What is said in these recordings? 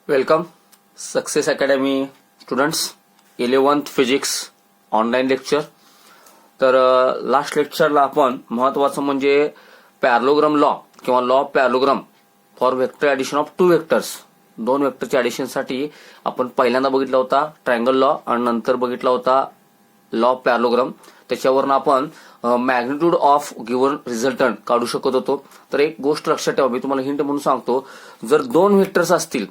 Welcome success academy students 11th physics online lecture. तर last लेक्चरला आपण महत्वाचं म्हणजे पॅरलोग्राम लॉ किंवा law of parallelogram for vector addition of two vectors, दोन वेक्टरच्या ऍडिशनसाठी आपण पहिल्यांदा बघितला होता ट्रायंगल लॉ आणि नंतर बघितला होता लॉ ऑफ पॅरलोग्राम. त्याच्यावरून आपण मॅग्निट्यूड ऑफ गिव्हन रिझल्टंट काढू शकत होतो. तर एक गोष्ट लक्षात ठेवा, मी तुम्हाला हिंट म्हणून सांगतो. जर दोन वेक्टर्स असतील,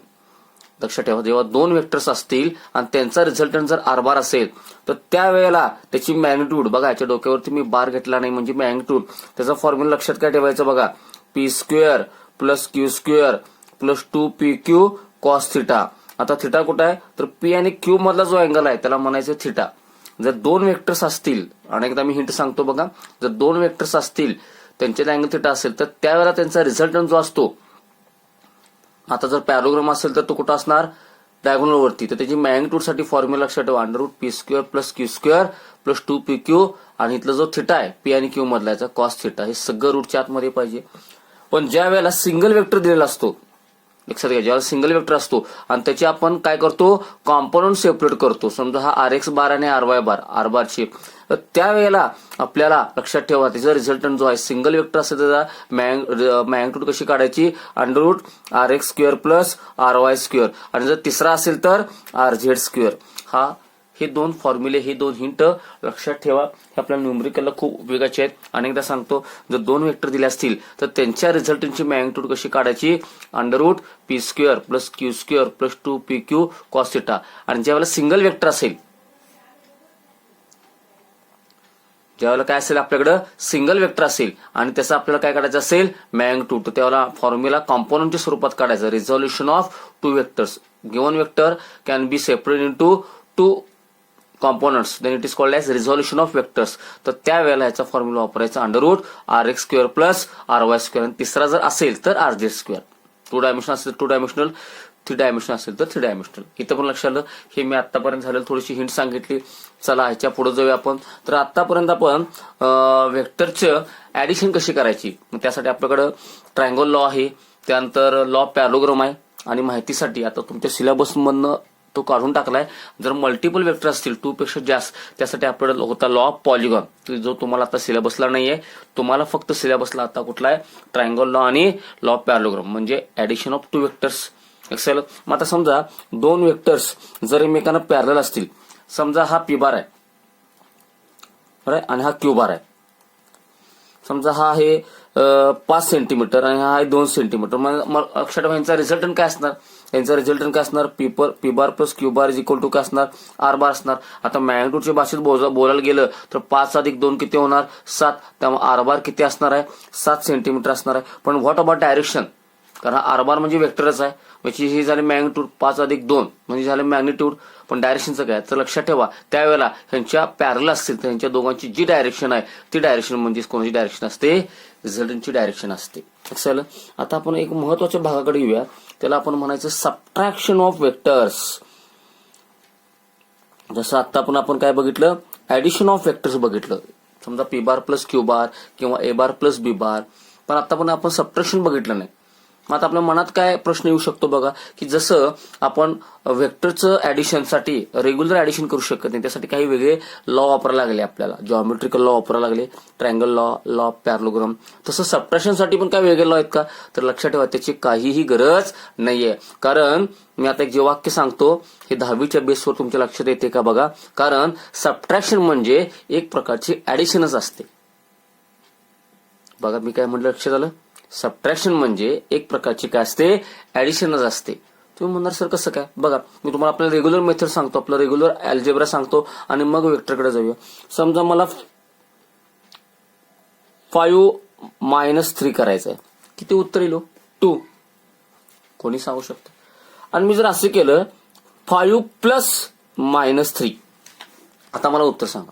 लक्षात ठेवा, जेव्हा दोन वेक्टर्स असतील आणि त्यांचा रिझल्टंट जर आर बार असेल तर त्यावेळेला त्याची मॅग्निट्यूड बघा, याच्या डोक्यावरती मी बार घेतला नाही म्हणजे मॅग्निट्यूड, त्याचा फॉर्म्युला लक्षात काय ठेवायचं बघा, P square plus Q square plus 2pq cos theta. आता थिटा कुठं आहे तर पी आणि क्यू मधला जो अँगल आहे त्याला म्हणायचं थिटा. जर दोन वेक्टर्स असतील, अनेकदा मी हिंट सांगतो बघा, जर दोन वेक्टर्स असतील त्यांचे अँगल थिटा असेल तर त्यावेळेला त्यांचा रिझल्टंट जो असतो, आता जर पॅरलोग्राम असेल तर तो कुठं असणार, डायगोनल वरती. तर त्याची मॅग्निट्यूड साठी फॉर्म्युला लक्षात ठेवा, √p square plus Q square plus 2pq आणि इथला जो थिटा आहे पी आणि क्यू मधला याचा कॉस थिटा. हे सगळं रूटच्या आतमध्ये पाहिजे. पण ज्या वेळेला सिंगल वेक्टर दिलेला असतो, लक्षात घ्या, ज्यावेळेला सिंगल वेक्टर असतो आणि त्याचे आपण काय करतो, कॉम्पोनंट सेपरेट करतो. समजा हा RX बार आणि RY बार, आर बारची, तर त्यावेळेला आपल्याला लक्षात ठेवा त्याचा रिझल्टंट जो आहे, सिंगल वेक्टर असेल त्याचा मॅग्निट्यूड कशी काढायची, √RX square plus RY square, आणि जर तिसरा असेल तर RZ स्क्वेअर. हे दोन फॉर्म्युले, हे दोन हिंट लक्षात ठेवा. हे आपल्याला न्यूमरिकलला खूप उपयोगाचे आहेत. अनेकदा सांगतो, जर दोन वेक्टर दिले असतील तर त्यांच्या रिझल्टंटची मॅग्निट्यूड कशी काढायची, √p square plus Q square plus 2pq cos theta. आणि ज्यावेळेला सिंगल वेक्टर असेल, ज्यावेळेला काय असेल आपल्याकडे सिंगल वेक्टर असेल आणि त्याचा आपल्याला काय काढायचं असेल मॅग्निट्यूड, तर त्यावेळेला फॉर्म्युला कॉम्पोनंटच्या स्वरूपात काढायचं. Resolution of two vectors, given vector can be separate into two components, then it is called as resolution of vectors. तर त्यावेळेला याचा फॉर्म्युला वापरायचा √RX square plus RY square, आणि तिसरा जर असेल तर RZ स्क्वेअर. 2 डायमेन्शनल असेल 2 डायमेन्शनल, 3 डायमेन्शनल असेल तर 3 डायमेन्शनल. इथं पण लक्षात आलं. हे मी आतापर्यंत झालेलं थोडीशी हिंट सांगितली. चला ह्याच्या पुढे जाऊया आपण. तर आतापर्यंत आपण वेक्टरचं ऍडिशन कशी करायची, त्यासाठी आपल्याकडे ट्रायंगल लॉ आहे, त्यानंतर लॉ ऑफ पॅरलोग्राम आहे, आणि माहितीसाठी आता तुमच्या सिलेबस मधनं तो काढून टाकलाय. जर मल्टिपल वेक्टर असतील 2 पेक्षा जास्त, त्यासाठी आपल्याला होता लॉ ऑफ पॉलिगॉन, जो तुम्हाला आता सिलेबसला नाहीये. तुम्हाला फक्त सिलेबसला आता कुठला आहे, ट्रायंगल लॉ आणि लॉ ऑफ पॅरलोग्राम म्हणजे ऍडिशन ऑफ 2 वेक्टर्स एक्सेल. मग आता समजा दोन वेक्टर्स जर एकमेकांना पॅरलल असतील, समजा हा पी बार आहे आणि हा क्यू बार आहे. समजा हा आहे 5 सेंटीमीटर आणि हा आहे 2 सेंटीमीटर. मग लक्षात ठेवा यांचा रिझल्टंट काय असणार, यांचा रिझल्टंट काय असणार, P bar plus Q bar is equal to काय असणार, आर बार असणार. आता मॅग्निट्यूडच्या भाषेत बोलायला गेलं तर 5 अधिक 2 किती होणार, 7. त्यामुळे आर बार किती असणार आहे, 7 सेंटीमीटर असणार आहे. पण व्हॉट अबाउट डायरेक्शन, कारण आर बार म्हणजे वेक्टरच आहे, म्हणजे ही झाली मॅग्निट्यूड, 5 अधिक 2 म्हणजे झालं मॅग्निट्यूड. पण डायरेक्शनचं काय, तर लक्षात ठेवा त्यावेळेला ह्यांच्या पॅरल असतील तर ह्यांच्या दोघांची जी डायरेक्शन आहे ती डायरेक्शन म्हणजे कोणाची डायरेक्शन असते, रिझल्टंटची डायरेक्शन असते. आता आपण एक महत्वाच्या भागाकडे येऊया, त्याला आपण म्हणायचं सबट्रॅक्शन ऑफ वेक्टर्स. जसं आता आपण काय बघितलं, ऍडिशन ऑफ वेक्टर्स बघितलं, समजा पी बार प्लस क्यू बार किंवा ए बार प्लस बी बार. पण आता पण आपण सबट्रॅक्शन बघितलं नाही. मग आता आपल्या मनात काय प्रश्न येऊ शकतो बघा, की जसं आपण वेक्टरचं ऍडिशनसाठी रेग्युलर ऍडिशन करू शकत नाही, त्यासाठी काही वेगळे लॉ वापरायला लागले आपल्याला, जॉमेट्रिकल लॉ वापरायला लागले, triangle law, law of parallelogram. तसं सबट्रॅक्शनसाठी पण काय वेगळे लॉ आहेत का, तर लक्षात ठेवा त्याची काहीही गरज नाहीये. कारण मी आता एक जे वाक्य सांगतो हे 10वीच्या बेसवर तुमच्या लक्षात येते का बघा, कारण सबट्रॅक्शन म्हणजे एक प्रकारची ऍडिशनच असते. बघा मी काय म्हटलं, लक्षात आलं, सबट्रॅक्शन म्हणजे एक प्रकारची काय असते, ऍडिशनच असते. तुम्ही म्हणणार सर कसं काय, बघा मी तुम्हाला आपल्याला रेग्युलर मेथड सांगतो, आपलं रेग्युलर अल्जेब्रा सांगतो आणि मग वेक्टरकडे जाऊया. समजा मला 5 - 3 करायचं आहे, किती उत्तर येईल, 2. कोणी सांगू शकतं. आणि मी जर असं केलं 5 + -3, आता मला उत्तर सांगा.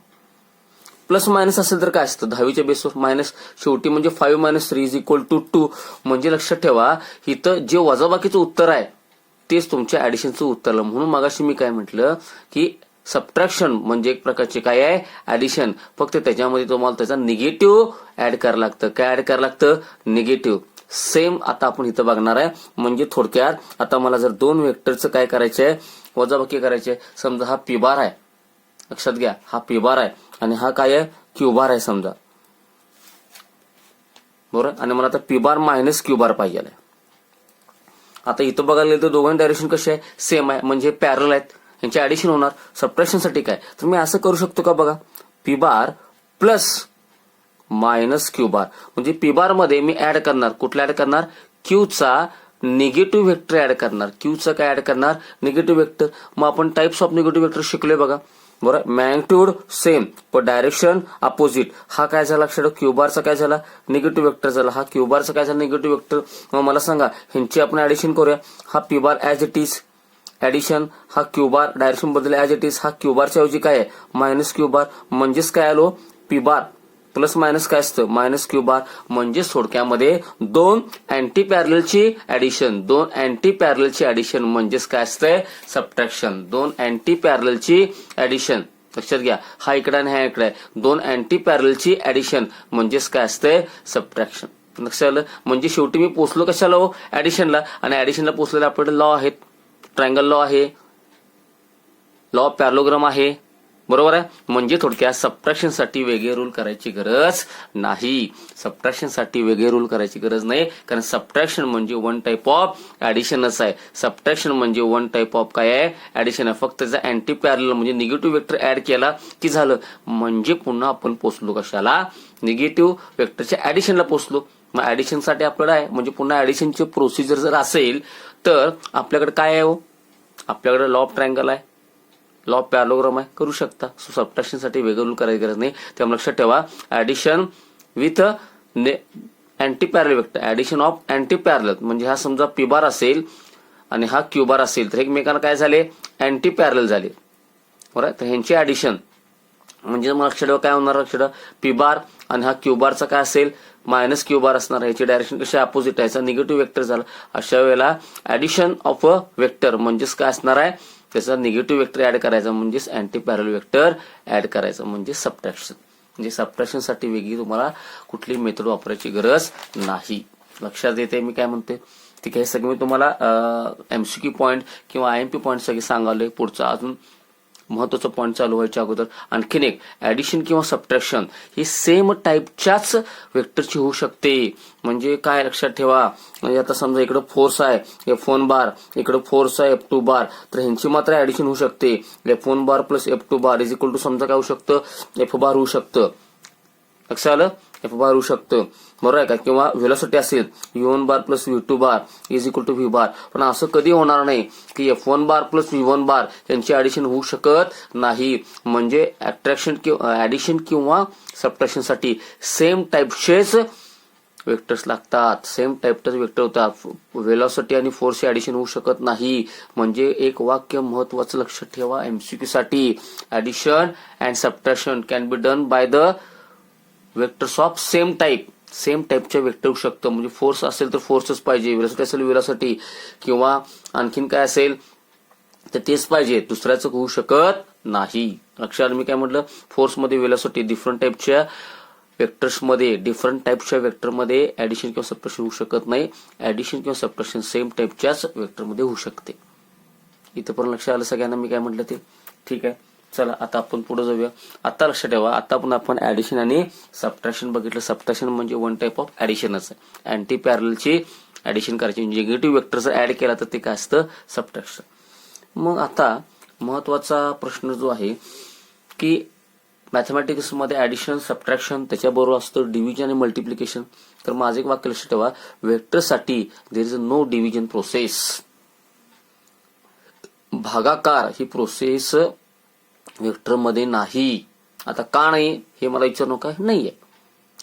प्लस मायनस असेल तर काय असतं, 10वीच्या बेसवर मायनस शेवटी म्हणजे 5 - 3 इज इक्वल टू 2. म्हणजे लक्षात ठेवा इथं जे वजाबाकीचं उत्तर आहे तेच तुमच्या ऍडिशनचं उत्तर. म्हणून मगाशी मी काय म्हटलं की सबट्रॅक्शन म्हणजे एक प्रकारचे काय आहे, ऍडिशन. फक्त त्याच्यामध्ये तुम्हाला त्याचा निगेटिव्ह ऍड करायला लागतं. काय ऍड करायला लागतं, निगेटिव्ह. सेम आता आपण इथं बघणार आहे. म्हणजे थोडक्यात आता मला जर दोन वेक्टरचं काय करायचंय, वजाबाकी करायचे. समजा हा पी बार आहे, लक्षात घ्या हा पी बार आहे आणि हा काय आहे, क्यू बार आहे समजा, बरोबर. आणि मला आता पी बार मायनस क्यू बार पाहिजे. आता इथं बघायला गेलं तर दोघांची डायरेक्शन कशी आहे, सेम आहे, म्हणजे पॅरल आहेत, यांचे ऍडिशन होणार. सबट्रॅक्शनसाठी काय, तर मी असं करू शकतो का बघा, P bar plus minus Q bar. म्हणजे पी बार मध्ये मी ऍड करणार, कुठला ऍड करणार, क्यूचा निगेटिव्ह वेक्टर ऍड करणार. क्यूचा काय ऍड करणार, निगेटिव्ह वेक्टर. मग आपण टाइप्स ऑफ निगेटिव्ह वेक्टर शिकलोय बघा, बरोबर. मॅग्निट्यूड सेम पण डायरेक्शन अपोजिट. हा काय झाला लक्षात, क्यू बारचा काय झाला, निगेटिव्ह वेक्टर झाला. हा क्यू बारचा काय झाला, निगेटिव्ह वेक्टर. मग मला सांगा ह्यांची आपण ऍडिशन करूया. हा P bar as it is addition, हा क्यू बार डायरेक्शन बदल ऍज इट इज. हा क्यू बारच्या ऐवजी काय आहे, मायनस क्यू बार. म्हणजेच काय आलो, पी बार प्लस मायनस काय असतं, मायनस क्यू बार. म्हणजे थोडक्यामध्ये दोन अँटी पॅरलची ऍडिशन, दोन अँटी पॅरलची ऍडिशन म्हणजेच काय असतंय, सबट्रॅक्शन. दोन अँटी पॅरलची ऍडिशन, लक्षात घ्या. हा इकडे आणि हा इकडे आहे, दोन अँटी पॅरलची ऍडिशन म्हणजेच काय असतंय, सबट्रॅक्शन. लक्षात आलं. म्हणजे शेवटी मी पोचलो कशाला, ऍडिशनला. आणि ऍडिशनला पोचलेले आपल्याकडे लॉ आहेत, ट्रायंगल लॉ आहे, लॉ ऑफ पॅरलोग्राम आहे, बरोबर आहे. म्हणजे थोडक्यात सबट्रॅक्शनसाठी वेगळे रूल करायची गरज नाही. सबट्रॅक्शनसाठी वेगळे रूल करायची गरज नाही, कारण सबट्रॅक्शन म्हणजे वन टाइप ऑफ ऍडिशनच आहे. सबट्रॅक्शन म्हणजे वन टाइप ऑफ काय आहे, ऍडिशन आहे. फक्त त्याचा अँटी पॅरल म्हणजे निगेटिव्ह वेक्टर ऍड केला की झालं. म्हणजे पुन्हा आपण पोचलो कशाला, निगेटिव्ह वेक्टरच्या ऍडिशनला पोचलो. मग ऍडिशनसाठी आपल्याला आहे, म्हणजे पुन्हा ऍडिशनची प्रोसिजर जर असेल तर आपल्याकडे काय आहे, आपल्याकडे लॉ ऑफ ट्रायंगल आहे, लॉ ऑफ पॅरलोग्राम आहे, करू शकता. सो सबट्रॅक्शनसाठी वेगळं रूल करायची गरज नाही. त्यामुळे लक्षात ठेवा, ऍडिशन विथ अँटी पॅरल वेक्टर, ऍडिशन ऑफ अँटी पॅरल. म्हणजे हा समजा पी बार असेल आणि हा क्यू बार असेल तर एकमेकांना काय झाले, अँटी पॅरल झाले, बरोबर. तर ह्यांची ऍडिशन म्हणजे मग लक्षात ठेवा काय होणार, लक्षात ठेवा पी बार आणि हा क्यू बारचा काय असेल, मायनस क्यू बार असणार. याची डायरेक्शन कशी अपोजिट आहे, निगेटिव्ह वेक्टर झाला. अशा वेळेला ऍडिशन ऑफ अ वेक्टर म्हणजेच काय असणार आहे, त्याचा निगेटिव्ह वेक्टर ऍड करायचा म्हणजेच अँटी पॅरल वेक्टर ऍड करायचं म्हणजे सबट्रॅक्शन. म्हणजे सबट्रॅक्शनसाठी वेगळी तुम्हाला कुठली मेथड वापरायची गरज नाही. लक्षात येते मी काय म्हणते, ठीक आहे. सगळे मी तुम्हाला एमसीक्यू पॉईंट किंवा आयएमपी पॉईंट सगळे सांगावले. पुढचा अजून महत्वाचा पॉईंट चालू व्हायच्या अगोदर आणखीन एक, ऍडिशन किंवा सबट्रॅक्शन ही सेम टाईपच्याच वेक्टरची होऊ शकते. म्हणजे काय लक्षात ठेवा, म्हणजे आता समजा इकडे फोर्स आहे F1 बार, इकडे फोर्स आहे F2 बार, तर ह्यांची मात्र ऍडिशन होऊ शकते. F1 bar plus F2 bar is equal to समजा काय होऊ शकतं, F बार होऊ शकतं. लक्षात आलं, F बार होऊ शकतं, बरोबर आहे का. किंवा व्हेलॉसिटी असेल V1 bar plus V2 bar is equal to V bar. पण असं कधी होणार नाही की F1 बार प्लस V1 बार यांची ऍडिशन होऊ शकत नाही. म्हणजे अट्रॅक्शन किंवा ऍडिशन किंवा सबट्रॅक्शनसाठी सेम टाईपचेच वेक्टर्स लागतात, सेम टाईपचे वेक्टर होतात. व्हेलॉसिटी आणि फोर्सचे ऍडिशन होऊ शकत नाही. म्हणजे एक वाक्य महत्वाचं लक्षात ठेवा एमसीक्यू साठी, addition and subtraction can be done by the vectors of same type. Same टाईपच्या वेक्टर होऊ शकतं. म्हणजे फोर्स असेल तर फोर्सच पाहिजे, व्हेलॉसिटी असेल व्हेलॉसिटी, किंवा आणखीन काय असेल तर तेच पाहिजे, दुसऱ्याचं होऊ शकत नाही. लक्षात मी काय म्हटलं, फोर्समध्ये व्हेलॉसिटी डिफरंट टाईपच्या वेक्टर्समध्ये, डिफरंट टाईपच्या वेक्टरमध्ये ऍडिशन किंवा सबट्रॅक्शन होऊ शकत नाही. ऍडिशन किंवा सबट्रॅक्शन सेम टाईपच्याच वेक्टरमध्ये होऊ शकते. इथं पण लक्षात आलं सगळ्यांना मी काय म्हटलं ते, ठीक आहे. चला आता आपण पुढे जाऊया. आता लक्षात ठेवा, आता आपण ऍडिशन आणि सबट्रॅक्शन बघितलं. सबट्रॅक्शन म्हणजे वन टाइप ऑफ ऍडिशनच आहे. अँटी पॅरलची ऍडिशन करायची, निगेटिव्ह वेक्टर जर ऍड केला तर ते काय असतं, सबट्रॅक्शन. मग आता महत्वाचा प्रश्न जो आहे की मॅथमॅटिक्स मध्ये ऍडिशन सबट्रॅक्शन त्याच्याबरोबर असतं डिव्हिजन आणि मल्टिप्लिकेशन. तर माझं एक वाक्य लक्षात ठेवा, वेक्टरसाठी there is no division process. भागाकार ही प्रोसेस वेक्टर मध्ये नाही. आता का नाही हे मला विचारू नका, नाहीये.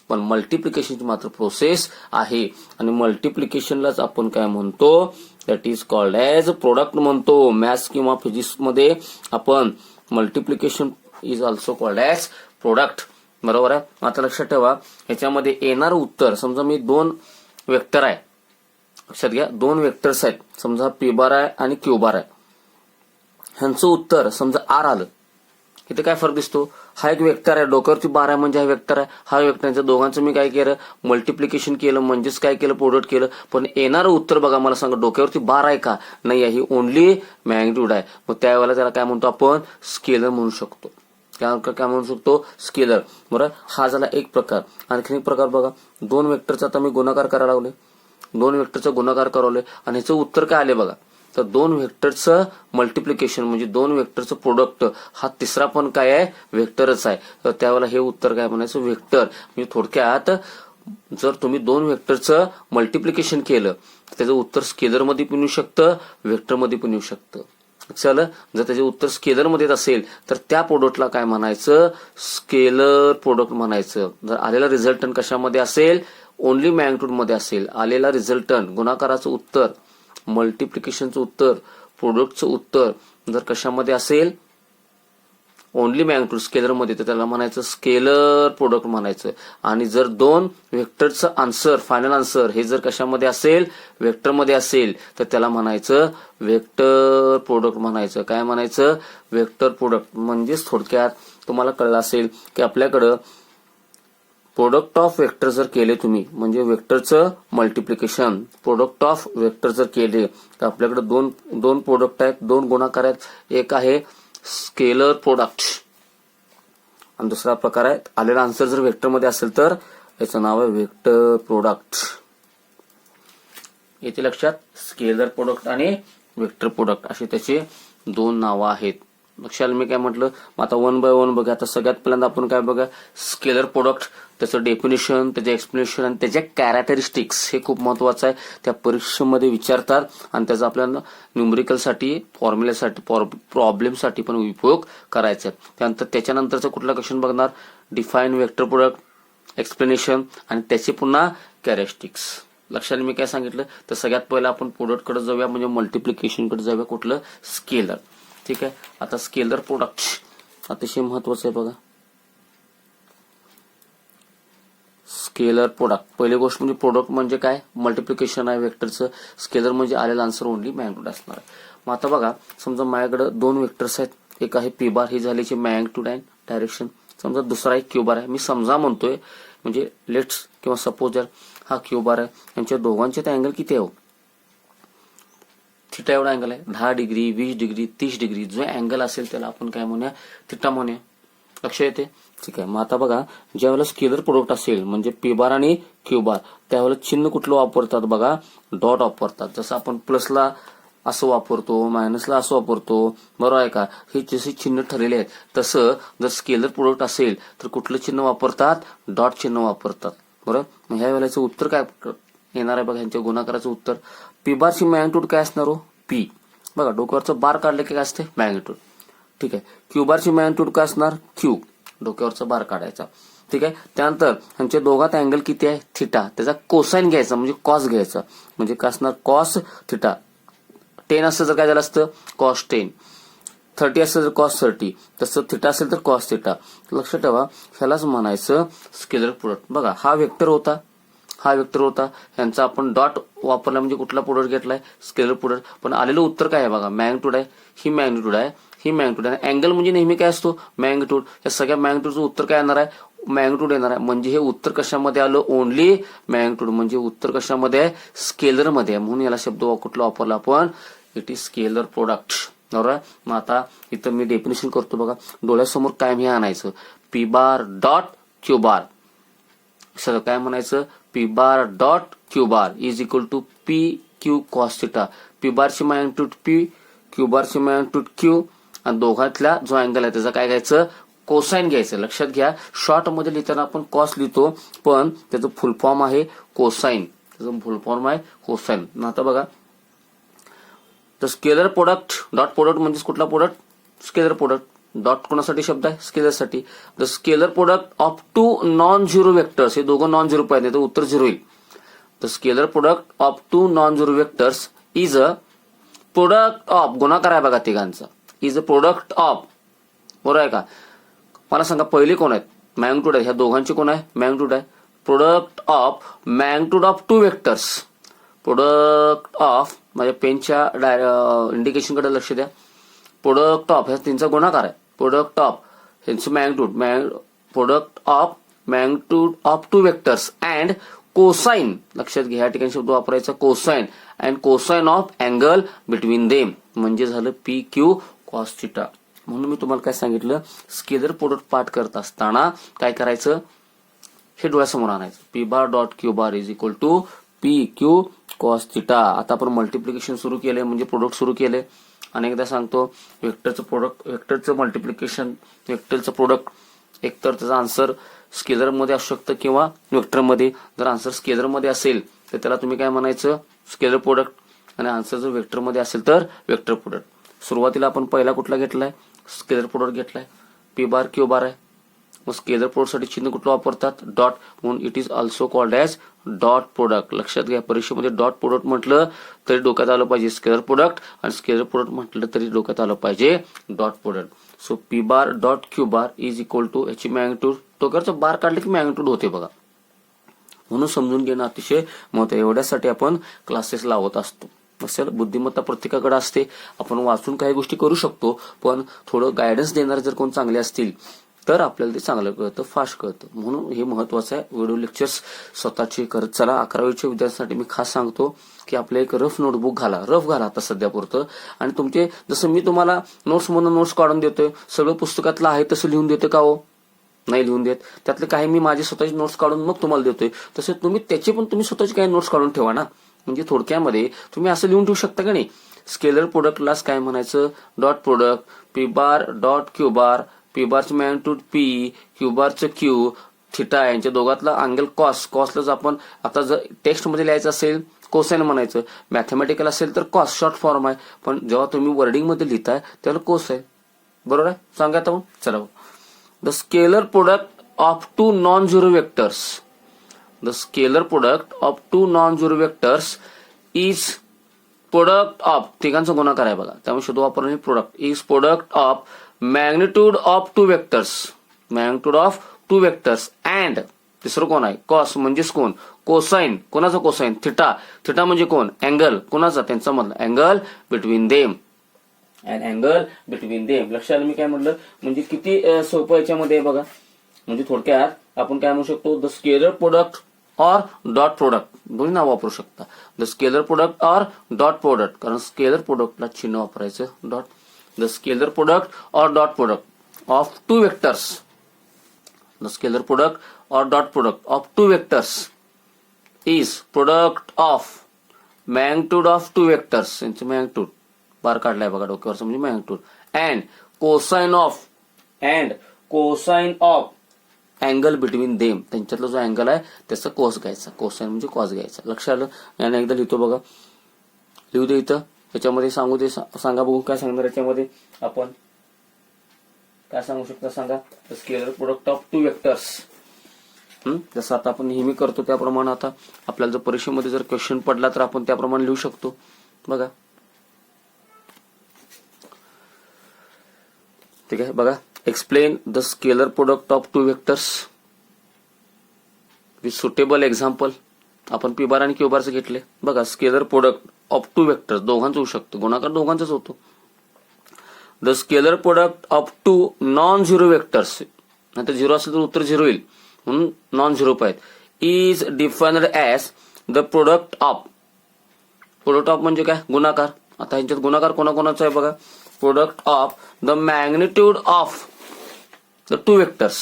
पण मल्टिप्लिकेशनची मात्र प्रोसेस आहे. आणि मल्टिप्लिकेशनलाच आपण काय म्हणतो, that is called as product म्हणतो. मॅथ्स किंवा फिजिक्स मध्ये आपण multiplication is also called as product, बरोबर आहे. आता लक्षात ठेवा, ह्याच्यामध्ये येणारं उत्तर, समजा मी दोन वेक्टर आहे, लक्षात घ्या दोन वेक्टर्स आहेत, समजा पी बार आहे आणि क्यू बार आहे. ह्यांचं उत्तर समजा आर आलं, इथे काय फरक दिसतो, हा एक वेक्टर आहे, डोक्यावरती बार आहे म्हणजे हा वेक्टर आहे, हा वेक्टर आहे. दोघांचं मी काय केलं, मल्टिप्लिकेशन केलं म्हणजेच काय केलं, प्रोडक्ट केलं. पण येणारं उत्तर बघा, मला सांगा डोक्यावरती बार आहे का, नाही आहे, ही ओनली मॅग्निट्यूड आहे. मग त्यावेळेला त्याला काय म्हणतो आपण, स्केलर म्हणू शकतो. काय म्हणू शकतो, स्केलर. बरं, हा झाला एक प्रकार. आणखी एक प्रकार बघा, दोन वेक्टरचा आता मी गुणाकार करायला लागले, दोन वेक्टरचा गुणाकार करवले आणि ह्याचं उत्तर काय आले बघा. तर दोन वेक्टरचं मल्टिप्लिकेशन म्हणजे दोन वेक्टरचं प्रोडक्ट, हा तिसरा पण काय आहे, वेक्टरच आहे. तर त्यावेळेला हे उत्तर काय म्हणायचं, वेक्टर. म्हणजे थोडक्यात जर तुम्ही दोन वेक्टरचं मल्टिप्लिकेशन केलं तर त्याचं उत्तर स्केलरमध्ये पण येऊ शकतं, वेक्टरमध्ये पण येऊ शकतं. चल, जर त्याचे उत्तर स्केलर मध्ये असेल तर त्या प्रोडक्टला काय म्हणायचं, स्केलर प्रोडक्ट म्हणायचं. जर आलेला रिझल्टंट कशामध्ये असेल, ओनली मॅग्निट्यूड मध्ये असेल, आलेला रिझल्टंट गुणाकाराचं उत्तर, मल्टिप्लिकेशनचं उत्तर, प्रोडक्टचं उत्तर जर कशामध्ये असेल, ओनली मॅग्निट्यूड स्केलर मध्ये, तर त्याला म्हणायचं स्केलर प्रोडक्ट म्हणायचं. आणि जर दोन वेक्टरचं आन्सर, फायनल आन्सर हे जर कशामध्ये असेल, वेक्टर मध्ये असेल, तर त्याला म्हणायचं वेक्टर प्रोडक्ट म्हणायचं. काय म्हणायचं, वेक्टर प्रोडक्ट. म्हणजेच थोडक्यात तुम्हाला कळलं असेल की आपल्याकडं प्रोडक्ट ऑफ वेक्टर जर केले तुम्ही, म्हणजे वेक्टरचं मल्टिप्लिकेशन, प्रोडक्ट ऑफ वेक्टर जर केले, तर आपल्याकडे दोन प्रोडक्ट आहेत, दोन गुणाकार आहेत. एक आहे स्केलर प्रोडक्ट आणि दुसरा प्रकार आहे, आलेला आन्सर जर वेक्टर मध्ये असेल तर याचं नाव आहे वेक्टर प्रोडक्ट. येथे लक्षात, स्केलर प्रोडक्ट आणि वेक्टर प्रोडक्ट असे त्याचे दोन नावं आहेत. लक्षात मी काय म्हटलं. मग आता वन बाय वन बघा. आता सगळ्यात पहिल्यांदा आपण काय बघा, स्केलर प्रोडक्ट, त्याचं डेफिनेशन, त्याचे एक्सप्लेनेशन आणि त्याच्या कॅरेक्टरिस्टिक्स, हे खूप महत्वाचं आहे. त्या परीक्षेमध्ये विचारतात आणि त्याचा आपल्याला न्यूमरिकलसाठी, फॉर्म्युल्यासाठी, प्रॉब्लेमसाठी पण उपयोग करायचा आहे. त्याच्यानंतरचं कुठला क्वेश्चन बघणार, डिफाईन वेक्टर प्रोडक्ट, एक्सप्लेनेशन आणि त्याचे पुन्हा कॅरेक्टरिस्टिक्स. लक्षात मी काय सांगितलं, तर सगळ्यात पहिला आपण प्रोडक्ट कडे जाऊया, म्हणजे मल्टिप्लिकेशन कडे जाऊया, कुठलं, स्केलर. ठीक आहे. आता स्केलर प्रोडक्ट अतिशय महत्वाचं आहे बघा. स्केलर प्रोडक्ट, पहिली गोष्ट म्हणजे प्रोडक्ट म्हणजे काय, मल्टिप्लिकेशन आहे वेक्टरचं. स्केलर म्हणजे आलेला आन्सर ओनली मॅग्निट्यूड असणार आहे. मग आता बघा, समजा माझ्याकडे दोन वेक्टर्स आहेत, एक आहे पी बार, ही झाल्याची मॅग्निट्यूड आहे, डायरेक्शन. समजा दुसरा एक क्यू बार आहे, मी समजा म्हणतोय, म्हणजे लेट्स किंवा सपोज हा क्यू बार आहे, यांच्या दोघांचे ते अँगल किती आहे, थिटा एवढा अँगल आहे. 10 डिग्री, 20 डिग्री, 30 डिग्री, जो अँगल असेल त्याला आपण काय म्हणूया, थिटा म्हणूया. लक्ष येते. ठीक आहे. मग आता बघा, ज्यावेळेला स्केलर प्रोडक्ट असेल म्हणजे पी बार आणि क्यू बार, त्यावेळेला चिन्ह कुठलं वापरतात बघा, डॉट वापरतात. जसं आपण प्लसला असं वापरतो, मायनसला असं वापरतो, बरोबर आहे का. हे जसे चिन्ह ठरलेले आहेत, तसं जर स्केलर प्रोडक्ट असेल तर कुठलं चिन्ह वापरतात, डॉट चिन्ह वापरतात. बरोबर. मग ह्या वेळेचं उत्तर काय येणार आहे बघा, यांच्या गुणाकाराचं उत्तर. पी बारची मॅग्निट्यूड काय असणार हो, पी. बघा, डोक्यावरचं बार काढलं की काय असते, मॅग्निट्यूड. ठीक आहे. क्यू बारची मॅग्निट्यूड काय असणार, क्यू. डोक्यावरचा बार काढायचा. ठीक आहे. त्यानंतर ह्यांच्या दोघात अँगल किती आहे, थिटा. त्याचा कोसाइन घ्यायचा म्हणजे कॉस घ्यायचा, म्हणजे काय असणार, कॉस थिटा. 10 असतं जर काय झालं असतं, कॉस 10. 30 असेल तर कॉस 30. तसं थिटा असेल तर कॉस थिटा. लक्षात ठेवा, ह्यालाच म्हणायचं स्केलर प्रोडक्ट. बघा, हा वेक्टर होता, हा वेक्टर होता, ह्यांचा आपण डॉट वापरला म्हणजे कुठला प्रोडक्ट घेतलाय, स्केलर प्रोडक्ट. पण आलेलं उत्तर काय आहे बघा, मॅग्निट्यूड आहे, ही मॅग्निट्यूड आहे, ही मॅग्निट्यूड आहे. अँगल म्हणजे नेहमी काय असतो, मॅग्निट्यूड. या सगळ्या मॅग्निट्यूडचं उत्तर काय येणार आहे, मॅग्निट्यूड येणार आहे. म्हणजे हे उत्तर कशामध्ये आलं, ओनली मॅग्निट्यूड. म्हणजे उत्तर कशामध्ये आहे, स्केलर मध्ये आहे. म्हणून याला शब्द कुठला वापरला आपण, इट इज स्केलर प्रोडक्ट. बरोबर. मग आता इथं मी डेफिनेशन करतो बघा, डोळ्यासमोर कायम हे आणायचं, P bar dot Q bar. सगळं काय म्हणायचं, P bar dot Q bar is equal to P Q cos theta. P बारची मॅग्निट्यूड पी, क्यू बारची मॅग्निट्यूड क्यू, आणि दोघातला जो अँगल आहे त्याचा काय घ्यायचं, कोसाइन घ्यायचं. लक्षात घ्या, शॉर्ट मध्ये लिहिताना आपण कॉस लिहितो, पण त्याचं फुल फॉर्म आहे कोसाइन. त्याचं फुल फॉर्म आहे कोसाइन. आता बघा, तर स्केलर प्रोडक्ट, डॉट प्रोडक्ट म्हणजेच कुठला प्रोडक्ट, स्केलर प्रोडक्ट. डॉट कोणासाठी शब्द आहे, स्केलरसाठी. The scalar product of two non zero vectors, हे दोघं नॉन झिरो पाहिजे तर उत्तर झिरो येईल. The scalar product of two non zero vectors is a product of, गुणाकार आहे बघा तिघांचा, इज अ प्रोडक्ट ऑफ. बरोबर आहे का. मला सांगा पहिले कोण आहेत, मॅग्निट्यूड आहे, ह्या दोघांची कोण आहे, मॅग्निट्यूड आहे. Product of magnitude of two vectors, product of, माझ्या पेनच्या इंडिकेशन कडे लक्ष द्या. प्रोडक्ट ऑफ ह्या तीनचा गुणाकार आहे. प्रोडक्ट ऑफ ह्यांचं magnitude product of magnitude of two vectors and cosine, लक्षात घ्या या ठिकाणी शब्द वापरायचा cosine, and cosine of angle between them म्हणजे झालं पी क्यू कॉस थिटा. म्हणून मी तुम्हाला काय सांगितलं, स्केलर प्रोडक्ट पार्ट करत असताना काय करायचं, हे डोळ्यासमोर आणायचं. P bar dot Q bar is equal to P Q cos theta. आता आपण मल्टिप्लिकेशन सुरू केले म्हणजे प्रोडक्ट सुरू केले. अनेकदा सांगतो वेक्टरचं प्रोडक्ट, वेक्टरचं मल्टिप्लिकेशन, वेक्टरचं प्रोडक्ट एकतर त्याचा आन्सर स्केलर मध्ये असू शकतं किंवा वेक्टर मध्ये. जर आन्सर स्केलर मध्ये असेल तर त्याला तुम्ही काय म्हणायचं, स्केलर प्रोडक्ट, आणि आन्सर जर वेक्टर मध्ये असेल तर वेक्टर प्रोडक्ट. सुरुवातीला आपण पहिला कुठला घेतलाय, स्केलर प्रोडक्ट घेतलाय, पी बार क्यू बार आहे. मग स्केलर प्रोडक्ट साठी चिन्ह कुठलं वापरतात, डॉट, म्हणून it is also called as dot product. लक्षात घ्या परीक्षेमध्ये डॉट प्रोडक्ट म्हटलं तरी डोक्यात आलं पाहिजे स्केलर प्रोडक्ट, आणि स्केलर प्रोडक्ट म्हटलं तरी डोक्यात आलं पाहिजे dot product. So P bar dot Q bar is equal to याची मॅग्निट्यूड, टोकाचं बार काढले की मॅग्निट्यूड होते बघा, म्हणून समजून घेणं अतिशय महत्त्वाचं. एवढ्यासाठी आपण क्लासेस लावत असतो. असेल बुद्धिमत्ता प्रत्येकाकडे असते, आपण वाचून काही गोष्टी करू शकतो, पण थोडं गायडन्स देणारे जर कोण चांगले असतील तर आपल्याला ते चांगलं कळतं, फास्ट कळतं. म्हणून हे महत्वाचं आहे. व्हिडिओ लेक्चर्स स्वतःचे करत चला. 11वीच्या विद्यार्थ्यांसाठी मी खास सांगतो की आपलं एक रफ नोटबुक घाला, रफ घाला आता सध्या पुरतं. आणि तुमचे जसं मी तुम्हाला नोट्स म्हणून नोट्स काढून देतोय, सगळं पुस्तकातलं आहे तसं लिहून देतं का हो, नाही लिहून देत. त्यातले काही मी माझे स्वतःचे नोट्स काढून मग तुम्हाला देतोय. तसे तुम्ही त्याचे पण तुम्ही स्वतःचे काही नोट्स काढून ठेवा ना. म्हणजे थोडक्यामध्ये तुम्ही असं लिहून ठेवू शकता का नाही, स्केलर प्रोडक्टलाच काय म्हणायचं, dot product, p bar dot Q bar, p बारचं मॅग्निट्यूड पी, क्यू बारचं क्यू, थिटा, यांच्या दोघातला अँगल कॉस. कॉसलाच आपण आता जर टेक्स्ट मध्ये लिहायचं असेल कोसाइन म्हणायचं, मॅथमॅटिकल असेल तर कॉस शॉर्ट फॉर्म आहे, पण जेव्हा तुम्ही वर्डिंग मध्ये लिहिताय त्याला कोसाइन. बरोबर आहे, सांगा आता. चला, the scalar product of two non zero vectors, the scalar product of two non-zero vectors is product of, तिघांचा गुणाकार आहे बघा, त्यामुळे शोधू वापरणे product, is product of magnitude of two vectors, magnitude of two vectors and तिसरं कोण आहे, कॉस म्हणजेच कोण, कोसाइन, कोणाचा कोसाइन, थिटा, थिटा म्हणजे कोण, अँगल, कोणाचा, त्यांचा मधला angle between them, and angle between them. लक्षात मी काय म्हटलं, म्हणजे किती सोपं याच्यामध्ये बघा. म्हणजे थोडक्यात आपण काय म्हणू शकतो, द स्केलर प्रोडक्ट और डॉट प्रोडक्ट दोन्ही नाव वापरू शकता. द स्केलर प्रोडक्ट और डॉट प्रोडक्ट, कारण स्केलर प्रोडक्टला चिन्ह वापरायचं डॉट. द स्केलर प्रोडक्ट और dot product of two vectors, the scalar product और dot product of two vectors is product of magnitude of two vectors, यांचं मॅग्निट्यूड बार काढलाय बघा डोक्यावरचं म्हणजे magnitude, and cosine of angle between them, त्यांच्यातला जो angle आहे त्याचा कोस घ्यायचा, कोसाइन म्हणजे कॉस घ्यायचा. लक्षात आलं. याने एकदा लिहितो बघा, लिहू दे इथं, याच्यामध्ये सांगू दे, सांगा बघू काय सांगणार याच्यामध्ये आपण काय सांगू शकता सांगा. Scalar product of two vectors, जसं आता आपण नेहमी करतो त्याप्रमाणे आता आपल्याला जर परीक्षेमध्ये जर क्वेश्चन पडला तर आपण त्याप्रमाणे लिहू शकतो बघा. ठीक आहे बघा, explain the scalar product of two vectors with suitable example. आपण पी बार आणि क्यू बारचं घेतले बघा. Scalar product of two vectors दोघांचं होऊ शकतो, गुणाकार दोघांचाच होतो. The scalar product of two non zero vectors, नाही तर झिरो असेल तर उत्तर झिरो येईल म्हणून नॉन झिरो पाहिजे, is defined as the product of, product of म्हणजे काय, गुणाकार. आता ह्यांच्यात गुणाकार कोणाकोणाचा आहे बघा, product of the magnitude of the two vectors,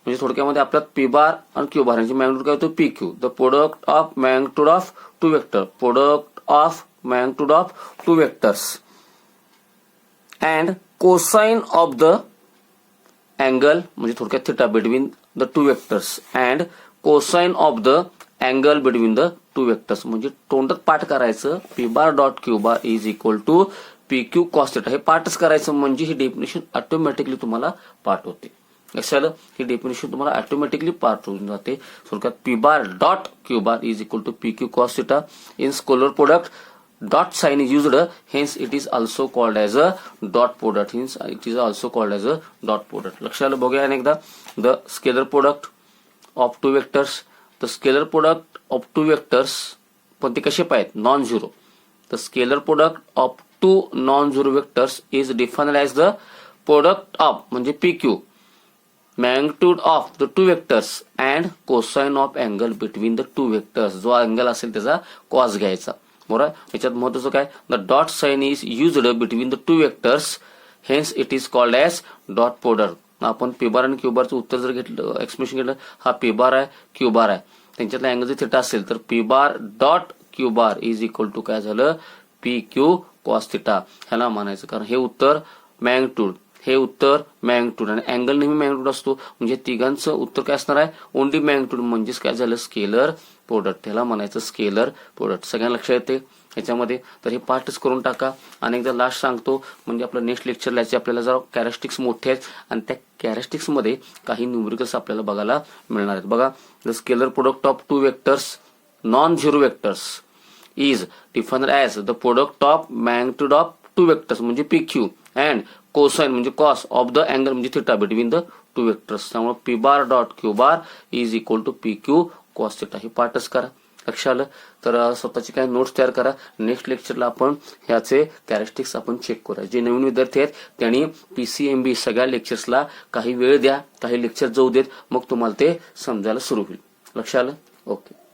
म्हणजे थोडक्यामध्ये आपल्यात पी बार आणि क्यू बार यांची मॅग्निट्यूड काय होतो, P Q. The product of magnitude of two vector, product of magnitude of two vectors and cosine of the angle, म्हणजे थोडक्यात theta, between the two vectors and cosine of the angle between the two vectors. म्हणजे तोंडात पाठ करायचं, P bar dot Q bar is equal to P Q cos theta, हे पाठच करायचं म्हणजे ही डेफिनेशन ऑटोमॅटिकली तुम्हाला पाठ होते. लक्षात आलं, ही डेफिनेशन तुम्हाला ऑटोमॅटिकली पाठ होऊन जाते. थोडक्यात P bar dot Q bar is equal to P Q cos theta. In scalar product dot sign is used, hence it is also called as a dot product, hence it is also called as a dot product. लक्षात बघूया अनेकदा. The scalar product of two vectors, the scalar product of two vectors पण ते कसे पाहिजेत, non zero. The scalar product of two non zero vectors is defined as the product of म्हणजे p q, magnitude of the two vectors and cosine of angle between the two vectors. जो angle असेल त्याचा cos घ्यायचा. बरोबर. याच्यात महत्वाचं काय, the dot sign is used between the two vectors, hence it is called as dot product. आपण P bar आणि क्यू बारचं उत्तर जर घेतलं, एक्सप्रेशन घेतलं, हा पी बार आहे, क्यू बार आहे, त्यांच्यातला अँगल जर थिटा असेल तर P bar dot Q bar is equal to काय झालं, पी क्यू कॉस थिटा. ह्याला म्हणायचं. कारण हे उत्तर मॅग्निट्यूड, हे उत्तर मॅग्निट्यूड आणि अँगल नेहमी मॅग्निट्यूड असतो. म्हणजे तिघांचं उत्तर काय असणार आहे, ओनली मॅग्निट्यूड. म्हणजेच काय झालं, स्केलर प्रोडक्ट. ह्याला म्हणायचं स्केलर प्रोडक्ट. सगळ्यांना लक्षात येते ह्याच्यामध्ये. तर हे पार्टच करून टाका. आणि एकदा लास्ट सांगतो, म्हणजे आपलं नेक्स्ट लेक्चरला याचे आपल्याला जरा कॅरेक्टरिस्टिक्स मोठे आहेत आणि त्या कॅरेक्टरिस्टिक्स मध्ये काही न्यूमेरिकल्स आपल्याला बघायला मिळणार आहेत. बघा, the scalar product of two vectors non zero vectors is defined as the product of magnitude of two vectors म्हणजे पी क्यू अँड कोसाइन म्हणजे कॉस ऑफ द अँगल म्हणजे theta between the two vectors. त्यामुळे p bar dot Q bar is equal to P Q cos theta. हे पार्टच करा. लक्ष आलं. तर स्वतःची काही नोट्स तयार करा. नेक्स्ट लेक्चरला आपण ह्याचे कॅरेक्टरिस्टिक्स आपण चेक करूया. जे नवीन विद्यार्थी आहेत त्यांनी PCMB सगळ्या लेक्चर्सला काही वेळ द्या, काही लेक्चर जाऊ देत, मग तुम्हाला ते समजायला सुरू होईल. लक्ष आलं. ओके.